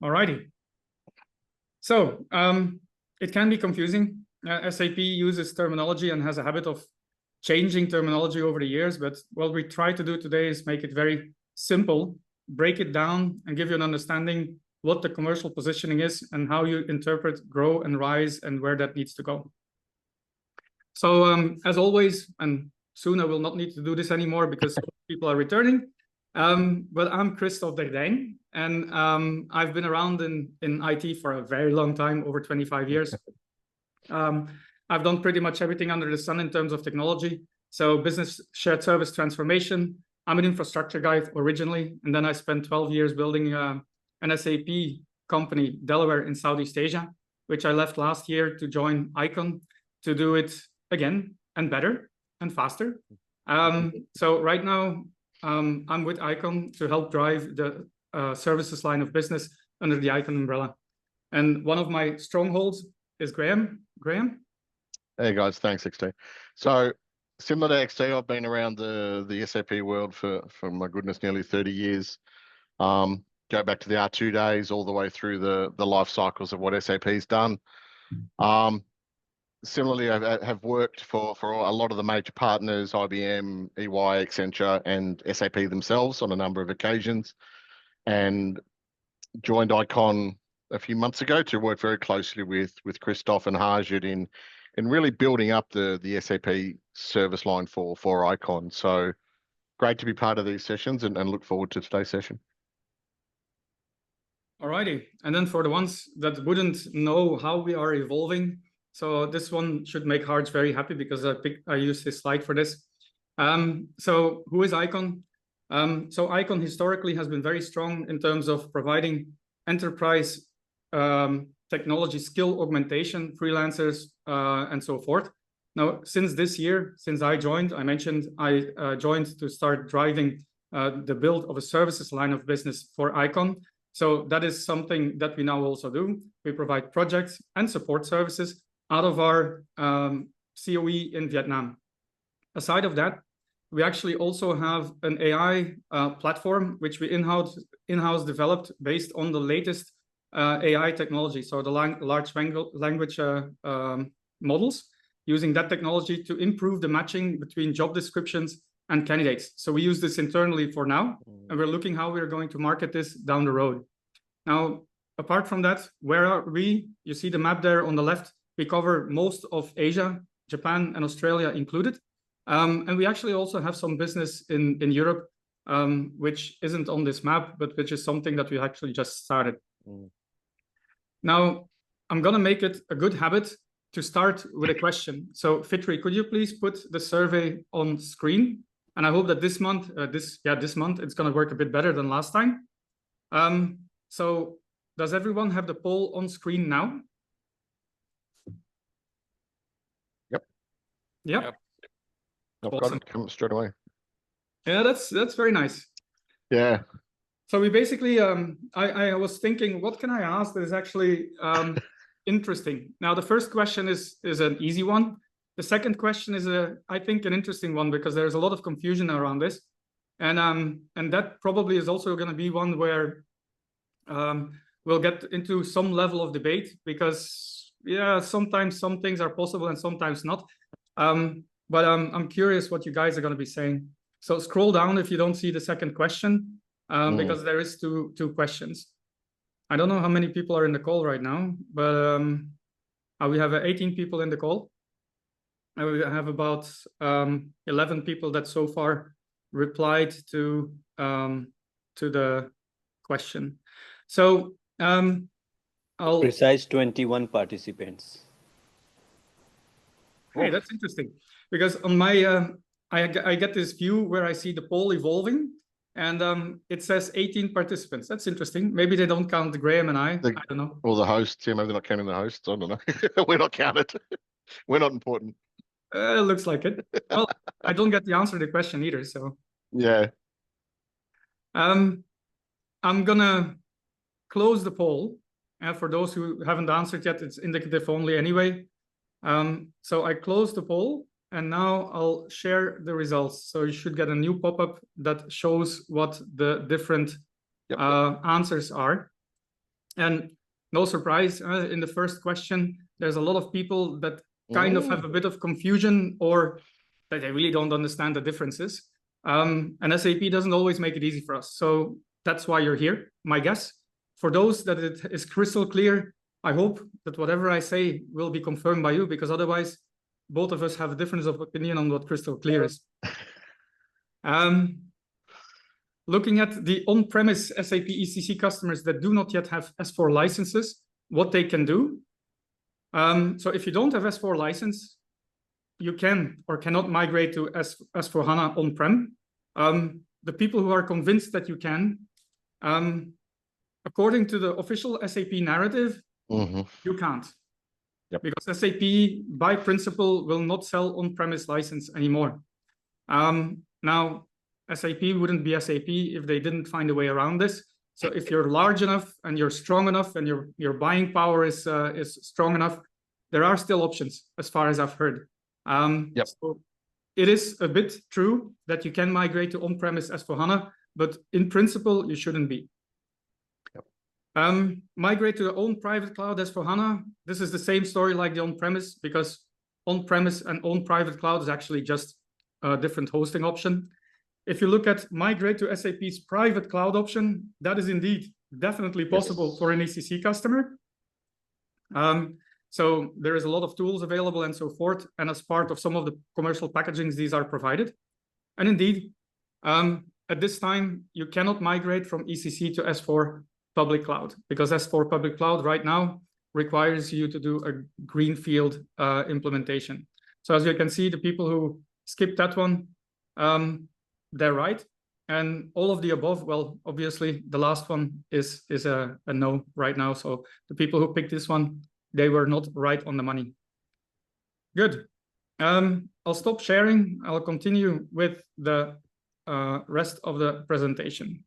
Alrighty. So it can be confusing. SAP uses terminology and has a habit of changing terminology over the years. But what we try to do today is make it very simple, break it down, and give you an understanding what the commercial positioning is and how you interpret grow and rise and where that needs to go. So as always, and soon I will not need to do this anymore because people are returning. But I'm Christophe Derdijn, and I've been around in IT for a very long time, over 25 years. I've done pretty much everything under the sun in terms of technology. So business shared service transformation. I'm an infrastructure guy originally, and then I spent 12 years building an SAP company, Delaware in Southeast Asia, which I left last year to join Icon to do it again and better and faster. So right now, I'm with Icon to help drive the services line of business under the Icon umbrella. And one of my strongholds is Graham. Graham? Hey guys, thanks XT. So similar to XT, I've been around the SAP world for my goodness, nearly 30 years. Go back to the R2 days all the way through the life cycles of what SAP's done. Similarly, I have worked for a lot of the major partners, IBM, EY, Accenture, and SAP themselves on a number of occasions, and joined Icon a few months ago to work very closely with Christophe and Harjit in really building up the SAP service line for Icon. So great to be part of these sessions and look forward to today's session. Alrighty, and then for the ones that wouldn't know how we are evolving, so this one should make Harj very happy because I used his slide for this. So who is Icon? So Icon historically has been very strong in terms of providing enterprise technology skill augmentation, freelancers, and so forth. Now, since this year, since I joined, I mentioned I joined to start driving the build of a services line of business for Icon. So that is something that we now also do. We provide projects and support services out of our COE in Vietnam. Aside of that, we actually also have an AI platform, which we in-house developed based on the latest AI technology. So the large language models, using that technology to improve the matching between job descriptions and candidates. So we use this internally for now, and we're looking how we're going to market this down the road. Now, apart from that, where are we? You see the map there on the left. We cover most of Asia, Japan and Australia included. And we actually also have some business in Europe, which isn't on this map, but which is something that we actually just started. Now, I'm going to make it a good habit to start with a question. So Fitri, could you please put the survey on screen? And I hope that this month, this month, it's going to work a bit better than last time. So does everyone have the poll on screen now? Yep. I've awesome. got it come straight away. Yeah, that's very nice. Yeah. So we basically, I was thinking, what can I ask that is actually interesting? Now, the first question is an easy one. The second question is, I think, an interesting one because there's a lot of confusion around this. And that probably is also going to be one where we'll get into some level of debate because, yeah, sometimes some things are possible and sometimes not. But I'm curious what you guys are going to be saying. So scroll down if you don't see the second question, because there is two questions. I don't know how many people are in the call right now, but we have 18 people in the call. And we have about 11 people that so far replied to the question. So I'll precise 21 participants. Hey, that's interesting because on my I get this view where I see the poll evolving, and it says 18 participants. That's interesting. Maybe they don't count Graham and I don't know. Or the hosts. Yeah, maybe they're not counting the hosts. I don't know. We're not counted. We're not important. It looks like it. Well, I don't get the answer to the question either. So yeah. I'm gonna close the poll. And for those who haven't answered yet, it's indicative only anyway. So I close the poll and now I'll share the results. So you should get a new pop-up that shows what the different answers are. And no surprise, in the first question, there's a lot of people that kind of have a bit of confusion or that they really don't understand the differences. And SAP doesn't always make it easy for us. So that's why you're here, my guess. For those that it is crystal clear, I hope that whatever I say will be confirmed by you, because otherwise both of us have a difference of opinion on what crystal clear is. Looking at the on-premise SAP ECC customers that do not yet have S4 licenses, what they can do. So if you don't have S4 license, you can or cannot migrate to S4HANA on-prem. The people who are convinced that you can, according to the official SAP narrative, you can't. Yep. Because SAP, by principle, will not sell on-premise license anymore. Now, SAP wouldn't be SAP if they didn't find a way around this. So if you're large enough and you're strong enough and your buying power is strong enough, there are still options as far as I've heard. Yep. So it is a bit true that you can migrate to on-premise S4HANA, but in principle, you shouldn't be. Yep. Migrate to your own private cloud S4HANA. This is the same story like the on-premise, because on-premise and own private cloud is actually just a different hosting option. If you look at migrate to SAP's private cloud option, that is indeed definitely possible for an ECC customer. So there is a lot of tools available and so forth. And as part of some of the commercial packagings, these are provided. And indeed, at this time, you cannot migrate from ECC to S4 public cloud, because S4 public cloud right now requires you to do a greenfield implementation. So as you can see, the people who skipped that one, they're right. And all of the above, well, obviously, the last one is a no right now. So the people who picked this one, they were not right on the money. Good. I'll stop sharing. I'll continue with the rest of the presentation.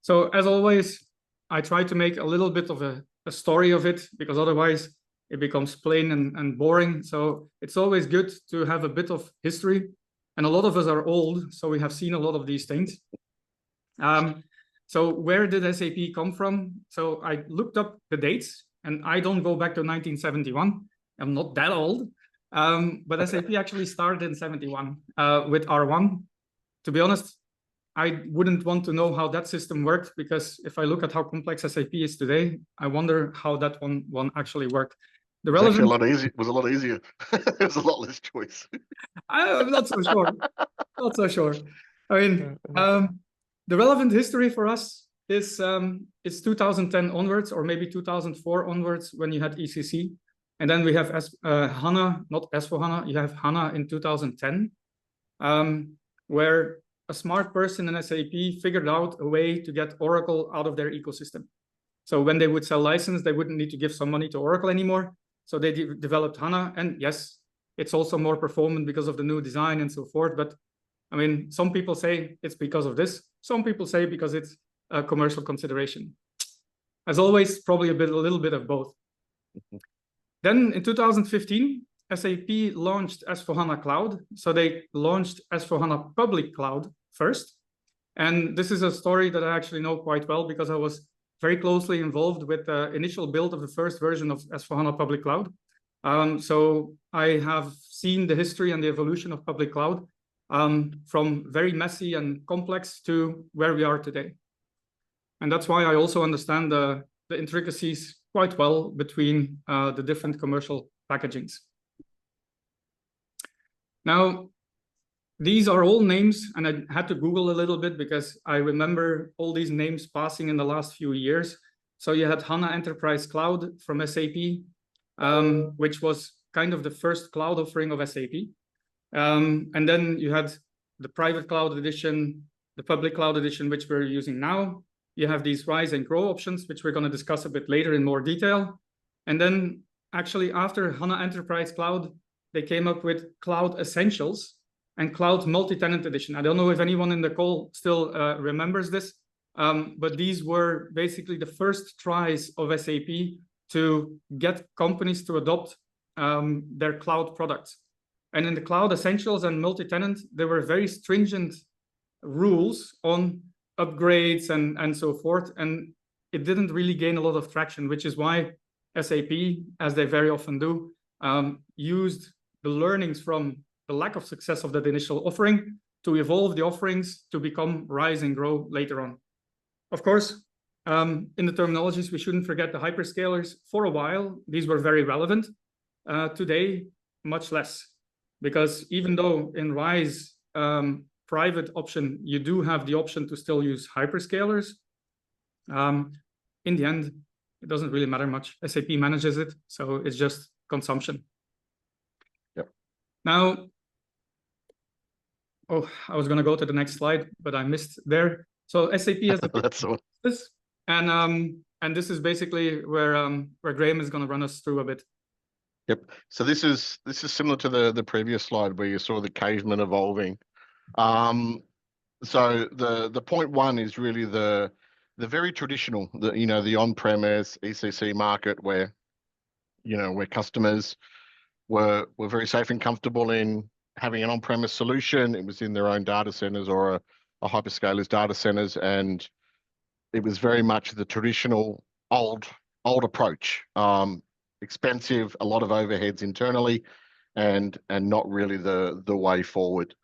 So as always, I try to make a little bit of a story of it, because otherwise it becomes plain and boring. So it's always good to have a bit of history. And a lot of us are old, so we have seen a lot of these things. So where did SAP come from? So I looked up the dates, and I don't go back to 1971. I'm not that old. But SAP actually started in 71 with R1. To be honest, I wouldn't want to know how that system worked, because if I look at how complex SAP is today, I wonder how that one actually worked. The relevant... It was a lot easier. There was a lot less choice. I'm not so sure. Not so sure. I mean, the relevant history for us is 2010 onwards, or maybe 2004 onwards, when you had ECC. And then we have HANA, not S4HANA, you have HANA in 2010, where a smart person in SAP figured out a way to get Oracle out of their ecosystem. So when they would sell license, they wouldn't need to give some money to Oracle anymore. So they developed HANA, and yes, it's also more performant because of the new design and so forth. But I mean, some people say it's because of this. Some people say because it's a commercial consideration. As always, probably a little bit of both. Then in 2015, SAP launched S4HANA Cloud. So they launched S4HANA Public Cloud first. And this is a story that I actually know quite well, because I was very closely involved with the initial build of the first version of S4HANA Public Cloud. So I have seen the history and the evolution of public cloud from very messy and complex to where we are today. And that's why I also understand the intricacies quite well between the different commercial packagings. Now, these are all names, and I had to Google a little bit because I remember all these names passing in the last few years. So you had HANA Enterprise Cloud from SAP, which was kind of the first cloud offering of SAP. And then you had the private cloud edition, the public cloud edition, which we're using now. You have these Rise and Grow options, which we're going to discuss a bit later in more detail. And then actually after HANA Enterprise Cloud, they came up with Cloud Essentials and Cloud Multi-Tenant Edition. I don't know if anyone in the call still remembers this, but these were basically the first tries of SAP to get companies to adopt their cloud products. And in the Cloud Essentials and Multi-Tenant, there were very stringent rules on upgrades and so forth. And it didn't really gain a lot of traction, which is why SAP, as they very often do, used the learnings from the lack of success of that initial offering to evolve the offerings to become Rise and Grow later on. Of course, in the terminologies, we shouldn't forget the hyperscalers. For a while, these were very relevant. Today, much less, because even though in Rise private option, you do have the option to still use hyperscalers, in the end, it doesn't really matter much. SAP manages it, so it's just consumption. Yep. Now, oh, I was going to go to the next slide, but I missed there. So SAP has That's all. this, and this is basically where Graham is going to run us through a bit. Yep. So this is similar to the previous slide where you saw the caveman evolving. So the point one is really the very traditional, the on-premise ECC market where where customers were very safe and comfortable in having an on-premise solution. It was in their own data centers or a hyperscaler's data centers, and it was very much the traditional old approach. Expensive, a lot of overheads internally, and not really the way forward.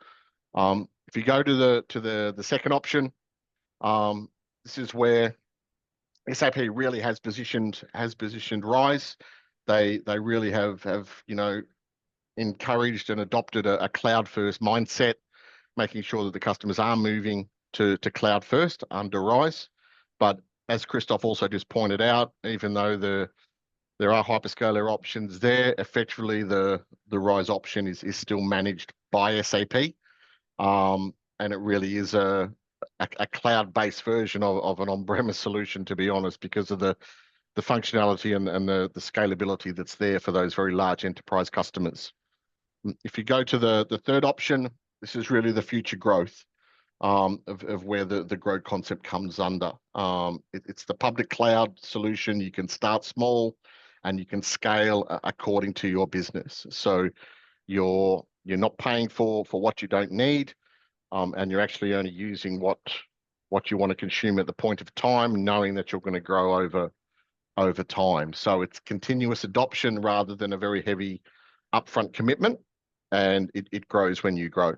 If you go to the second option, this is where SAP really has positioned Rise. They really have encouraged and adopted a cloud first mindset, making sure that the customers are moving to cloud first under Rise. But as Christoph also just pointed out, even though there are hyperscaler options there, effectively the Rise option is still managed by SAP. And it really is a cloud-based version of an on-premise solution, to be honest, because of the functionality and the scalability that's there for those very large enterprise customers. If you go to the third option, this is really the future growth of where the growth concept comes under. It's the public cloud solution. You can start small and you can scale according to your business. So you're not paying for what you don't need, and you're actually only using what you want to consume at the point of time, knowing that you're going to grow over time. So it's continuous adoption rather than a very heavy upfront commitment, and it grows when you grow.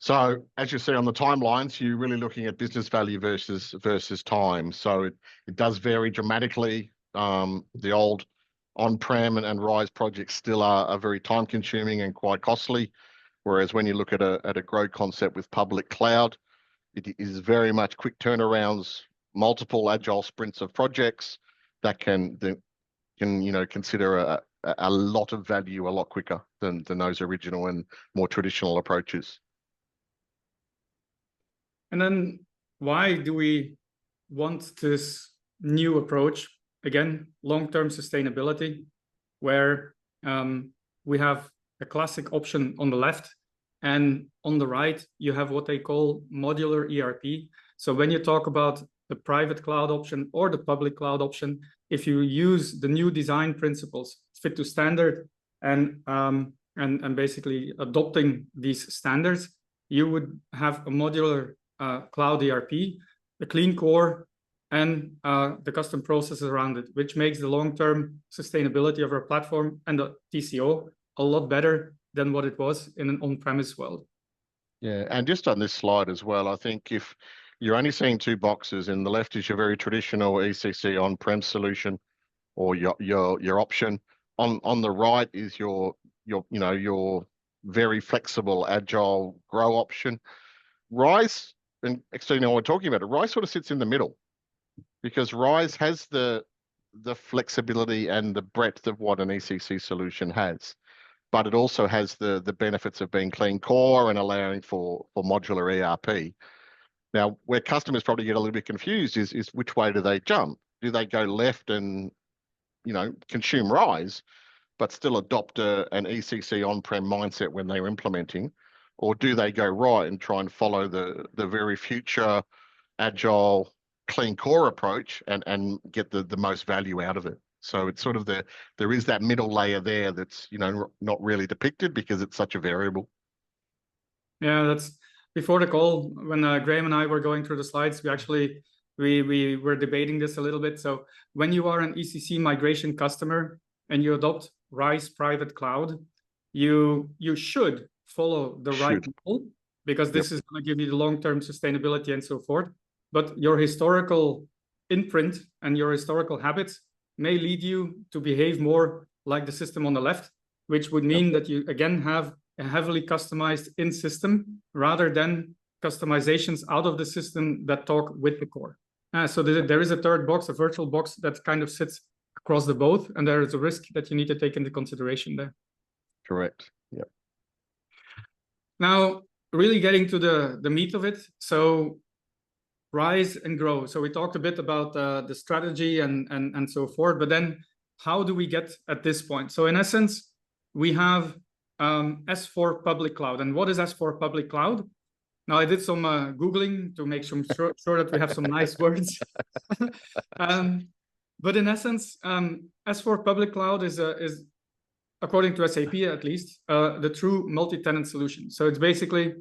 So as you see on the timelines, you're really looking at business value versus time. So it does vary dramatically. The old on-prem and Rise projects still are very time consuming and quite costly. Whereas when you look at a growth concept with public cloud, it is very much quick turnarounds, multiple agile sprints of projects that can consider a lot of value a lot quicker than those original and more traditional approaches. And then why do we want this new approach? Again, long-term sustainability, where we have a classic option on the left, and on the right, you have what they call modular ERP. So when you talk about the private cloud option or the public cloud option, if you use the new design principles, fit to standard, and basically adopting these standards, you would have a modular cloud ERP, the clean core, and the custom processes around it, which makes the long-term sustainability of our platform and the TCO a lot better than what it was in an on-premise world. Yeah, and just on this slide as well, I think if you're only seeing two boxes, and the left is your very traditional ECC on-prem solution or your option. On the right is your very flexible, agile grow option. Rise, and actually now we're talking about it, Rise sort of sits in the middle, because Rise has the flexibility and the breadth of what an ECC solution has, but it also has the benefits of being clean core and allowing for modular ERP. Now, where customers probably get a little bit confused is which way do they jump? Do they go left and consume Rise, but still adopt an ECC on-prem mindset when they're implementing? Or do they go right and try and follow the very future agile clean core approach and get the most value out of it? So it's sort of there is that middle layer there that's not really depicted because it's such a variable. Yeah, before the call, when Graham and I were going through the slides, we were debating this a little bit. So when you are an ECC migration customer and you adopt RISE private cloud, you should follow the right model, because this is going to give you the long-term sustainability and so forth. But your historical imprint and your historical habits may lead you to behave more like the system on the left, which would mean that you again have a heavily customized in system rather than customizations out of the system that talk with the core. So there is a third box, a virtual box that kind of sits across the both, and there is a risk that you need to take into consideration there. Correct. Yeah. Now, really getting to the meat of it. So rise and grow. So we talked a bit about the strategy and so forth, but then how do we get at this point? So in essence, we have S4 public cloud. And what is S4 public cloud? Now, I did some Googling to make sure that we have some nice words. But in essence, S4 public cloud is according to SAP at least, the true multi-tenant solution. So it's basically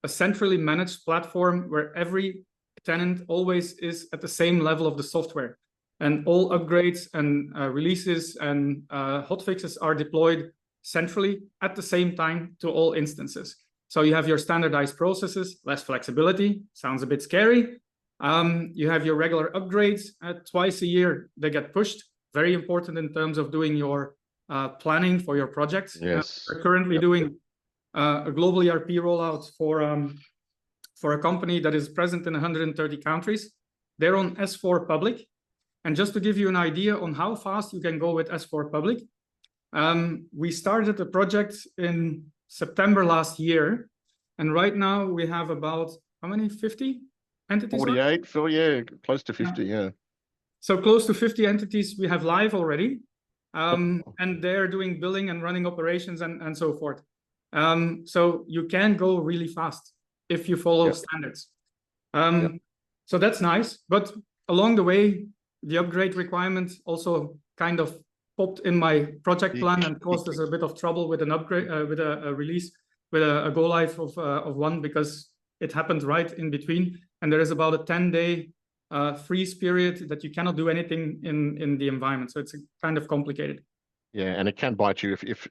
a centrally managed platform where every tenant always is at the same level of the software. And all upgrades and releases and hotfixes are deployed centrally at the same time to all instances. So you have your standardized processes, less flexibility, sounds a bit scary. You have your regular upgrades twice a year, they get pushed. Very important in terms of doing your planning for your projects. Yes. We're currently doing a global ERP rollout for a company that is present in 130 countries. They're on S4 public. And just to give you an idea on how fast you can go with S4 public, we started the project in September last year. And right now we have about, how many, 50 entities? 48, Phil, yeah, close to 50, yeah. So close to 50 entities we have live already. And they're doing billing and running operations and so forth. So you can go really fast if you follow standards. So that's nice. But along the way, the upgrade requirement also kind of popped in my project plan and caused us a bit of trouble with an upgrade, with a release, with a go live of one, because it happened right in between. And there is about a 10-day freeze period that you cannot do anything in the environment. So it's kind of complicated. Yeah, and it can bite you if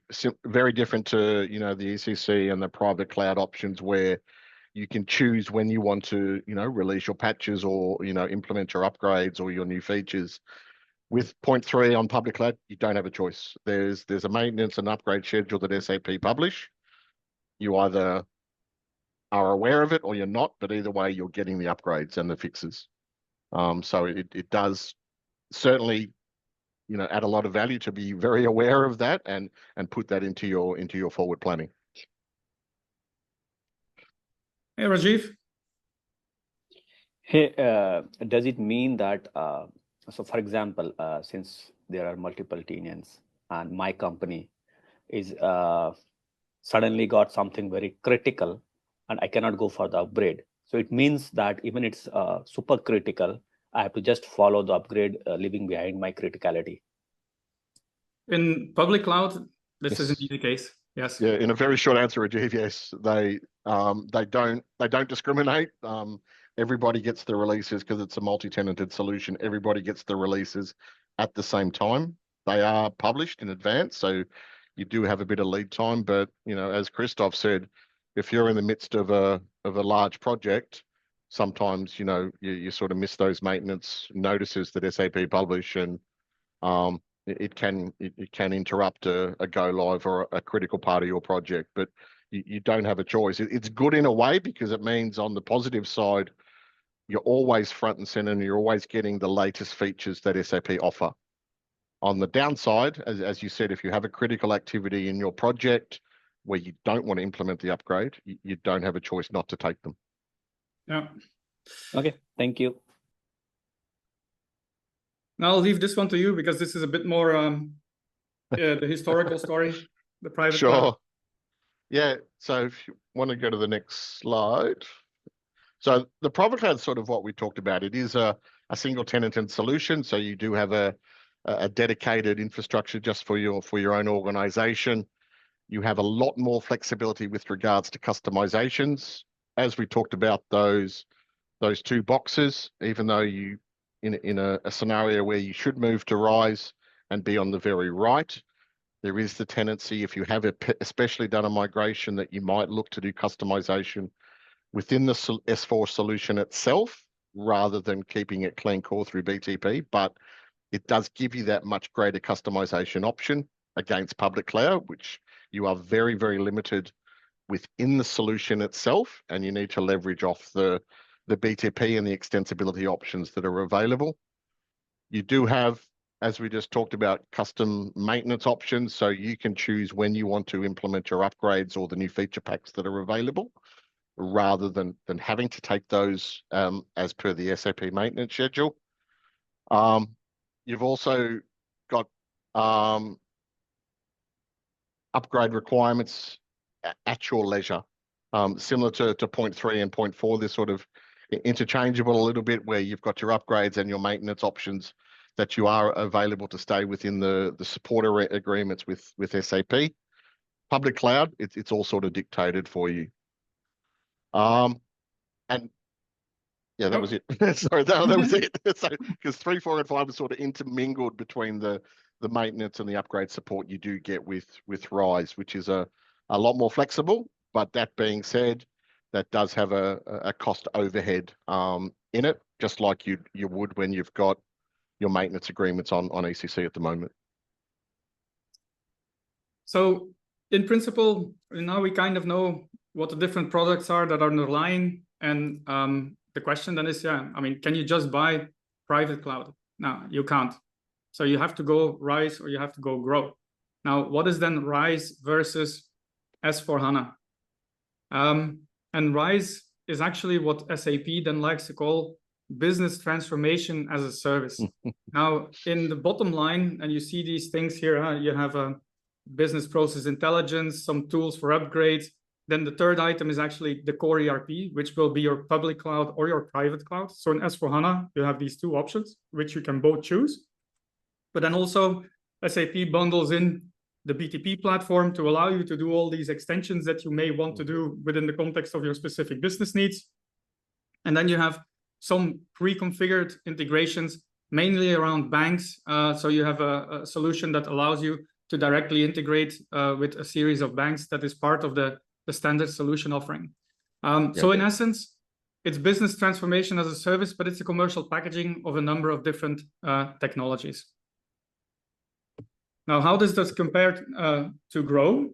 very different to, you know, the ECC and the private cloud options where you can choose when you want to, you know, release your patches or, you know, implement your upgrades or your new features. With 0.3 on public cloud, you don't have a choice. There's a maintenance and upgrade schedule that SAP publish. You either are aware of it or you're not, but either way, you're getting the upgrades and the fixes. So it does certainly, you know, add a lot of value to be very aware of that and put that into your forward planning. Hey, Rajiv. Hey, does it mean that, so for example, since there are multiple tenants and my company is suddenly got something very critical and I cannot go for the upgrade. So it means that even it's super critical, I have to just follow the upgrade, leaving behind my criticality. In public cloud, this is indeed the case. Yes. Yeah, in a very short answer, Rajiv, yes, they don't discriminate. Everybody gets the releases because it's a multi-tenanted solution. Everybody gets the releases at the same time. They are published in advance, so you do have a bit of lead time. But you know, as Christoph said, if you're in the midst of a large project, sometimes you know you sort of miss those maintenance notices that SAP publish, and it can interrupt a go live or a critical part of your project. But you don't have a choice. It's good in a way because it means on the positive side, you're always front and center and you're always getting the latest features that SAP offer. On the downside, as you said, if you have a critical activity in your project where you don't want to implement the upgrade, you don't have a choice not to take them. Yeah. Okay, thank you. Now I'll leave this one to you because this is a bit more the historical story, the private Sure. cloud. Yeah, so if you want to go to the next slide. So the private cloud is sort of what we talked about. It is a single tenanted solution. So you do have a dedicated infrastructure just for your own organization. You have a lot more flexibility with regards to customizations. as we talked about those two boxes, even though you in a scenario where you should move to RISE and be on the very right, there is the tendency, if you have especially done a migration, that you might look to do customization within the S4 solution itself, rather than keeping it clean core through BTP. But it does give you that much greater customization option against public cloud, which you are very, very limited within the solution itself, and you need to leverage off the BTP and the extensibility options that are available. You do have, as we just talked about, custom maintenance options, so you can choose when you want to implement your upgrades or the new feature packs that are available, rather than having to take those as per the SAP maintenance schedule. You've also got upgrade requirements at your leisure, similar to point 3 and point 4. They're sort of interchangeable a little bit, where you've got your upgrades and your maintenance options that you are available to stay within the supporter agreements with SAP. Public cloud, it's all sort of dictated for you. And yeah, that was it. Sorry, that was it. So, because 3, 4, and 5 are sort of intermingled between the maintenance and the upgrade support you do get with RISE, which is a lot more flexible. But that being said, that does have a cost overhead in it, just like you would when you've got your maintenance agreements on ECC at the moment. So in principle, now we kind of know what the different products are that are underlying. And the question then is, yeah, I mean, can you just buy private cloud? No, you can't. So you have to go RISE or you have to go GROW. Now, what is then RISE versus S/4HANA? And RISE is actually what SAP then likes to call business transformation as a service. Now, in the bottom line, and you see these things here, you have a business process intelligence, some tools for upgrades. Then the third item is actually the core ERP, which will be your public cloud or your private cloud. So in S/4HANA, you have these two options, which you can both choose. But then also SAP bundles in the BTP platform to allow you to do all these extensions that you may want to do within the context of your specific business needs. And then you have some pre-configured integrations, mainly around banks. So you have a solution that allows you to directly integrate with a series of banks that is part of the standard solution offering. So in essence, it's business transformation as a service, but it's a commercial packaging of a number of different technologies. Now, how does this compare to GROW?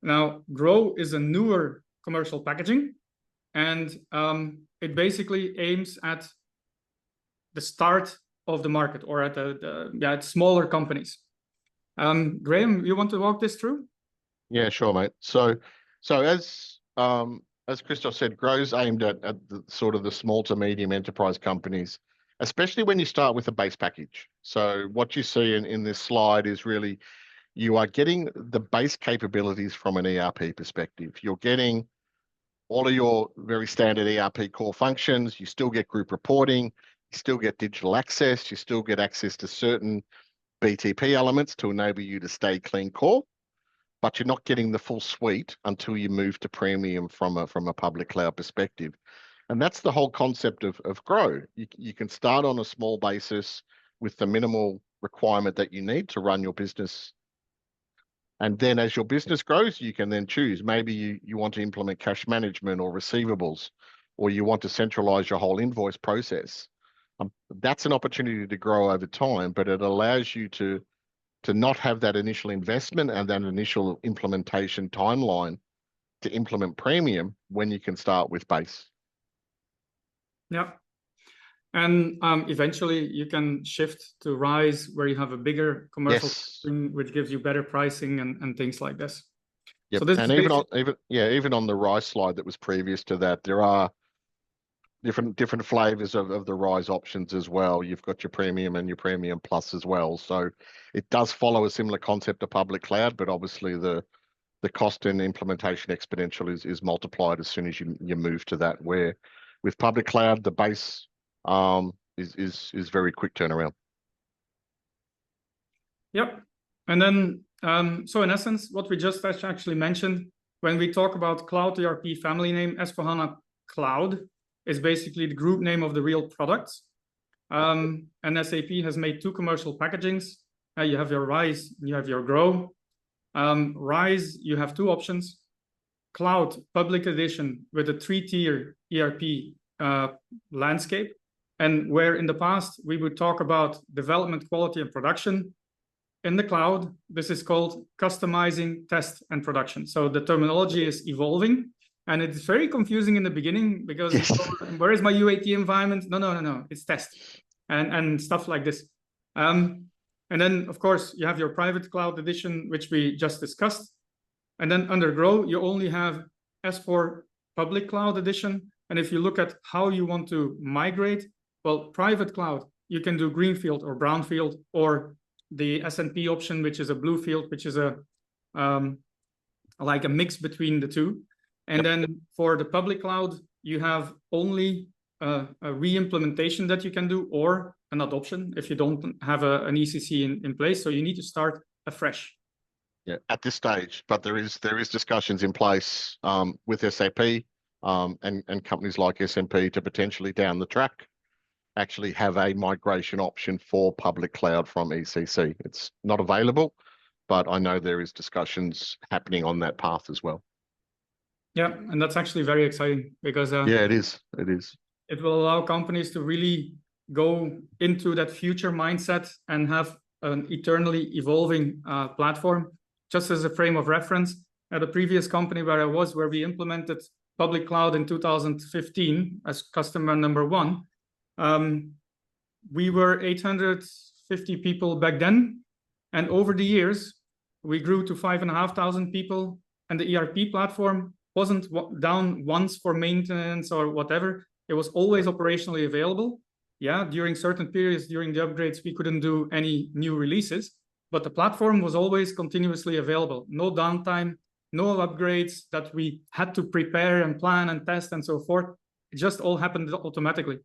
Now, GROW is a newer commercial packaging, and it basically aims at the start of the market, or at at smaller companies. Graham, you want to walk this through? Yeah, sure, mate. So as Christoph said, GROW's aimed at the sort of the small to medium enterprise companies, especially when you start with a base package. So what you see in this slide is really, you are getting the base capabilities from an ERP perspective. You're getting all of your very standard ERP core functions. You still get group reporting, you still get digital access, you still get access to certain BTP elements to enable you to stay clean core, but you're not getting the full suite until you move to premium from a public cloud perspective. And that's the whole concept of GROW. You can start on a small basis with the minimal requirement that you need to run your business. And then as your business grows, you can then choose. Maybe you want to implement cash management or receivables, or you want to centralize your whole invoice process. That's an opportunity to grow over time, but it allows you to not have that initial investment and that initial implementation timeline to implement premium when you can start with base. Yeah. And eventually you can shift to RISE, where you have a bigger commercial, which gives you better pricing and things like this. Yep. So this and even on the RISE slide that was previous to that, there are different flavors of the RISE options as well. You've got your premium and your premium plus as well. So it does follow a similar concept of public cloud, but obviously the cost and implementation exponential is multiplied as soon as you move to that, where with public cloud, the base is very quick turnaround. Yep. And then, so in essence, what we just actually mentioned when we talk about Cloud ERP family name, S/4HANA Cloud is basically the group name of the real products. And SAP has made two commercial packagings. You have your Rise, you have your Grow. Rise, you have two options. Cloud Public Edition with a 3-tier ERP landscape. And where in the past we would talk about development, quality, and production, in the cloud, this is called customizing, test, and production. So the terminology is evolving, and it's very confusing in the beginning because where is my UAT environment? No, it's test and stuff like this. And then, of course, you have your private cloud edition, which we just discussed. And then under Grow, you only have S4 public cloud edition. And if you look at how you want to migrate, well, private cloud, you can do greenfield or brownfield, or the S&P option, which is a blue field, which is a like a mix between the two. And then for the public cloud, you have only a re-implementation that you can do, or an adoption if you don't have an ECC in place. So you need to start afresh. Yeah, at this stage, but there is discussions in place with SAP and companies like S&P to potentially down the track actually have a migration option for public cloud from ECC. It's not available, but I know there is discussions happening on that path as well. Yeah, and that's actually very exciting because yeah, it is. It will allow companies to really go into that future mindset and have an eternally evolving platform. Just as a frame of reference, at the previous company where I was, where we implemented public cloud in 2015 as customer number 1, we were 850 people back then. And over the years, we grew to 5,500 people. And the ERP platform wasn't down once for maintenance or whatever. It was always operationally available. Yeah, during certain periods, during the upgrades, we couldn't do any new releases, but the platform was always continuously available. No downtime, no upgrades that we had to prepare and plan and test and so forth. It just all happened automatically.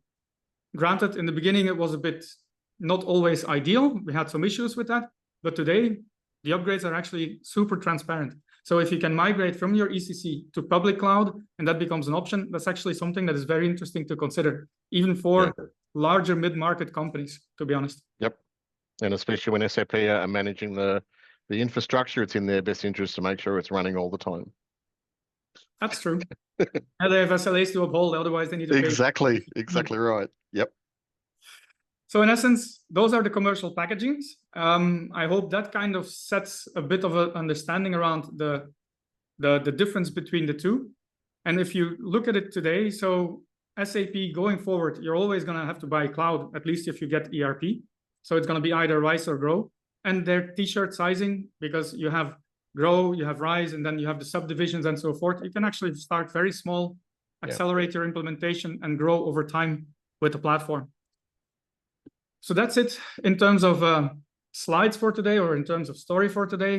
Granted, in the beginning, it was a bit not always ideal. We had some issues with that, but today the upgrades are actually super transparent. So if you can migrate from your ECC to public cloud, and that becomes an option, that's actually something that is very interesting to consider, even for larger mid-market companies, to be honest. Yep. And especially when SAP are managing the infrastructure, it's in their best interest to make sure it's running all the time. That's true. And they have SLAs to uphold, otherwise they need to pay. Exactly right. Yep. So in essence, those are the commercial packagings. I hope that kind of sets a bit of an understanding around the difference between the two. And if you look at it today, so SAP going forward, you're always going to have to buy cloud, at least if you get ERP. So it's going to be either Rise or Grow. And their t-shirt sizing, because you have Grow, you have Rise, and then you have the subdivisions and so forth. You can actually start very small, accelerate your implementation, and grow over time with the platform. So that's it in terms of slides for today, or in terms of story for today.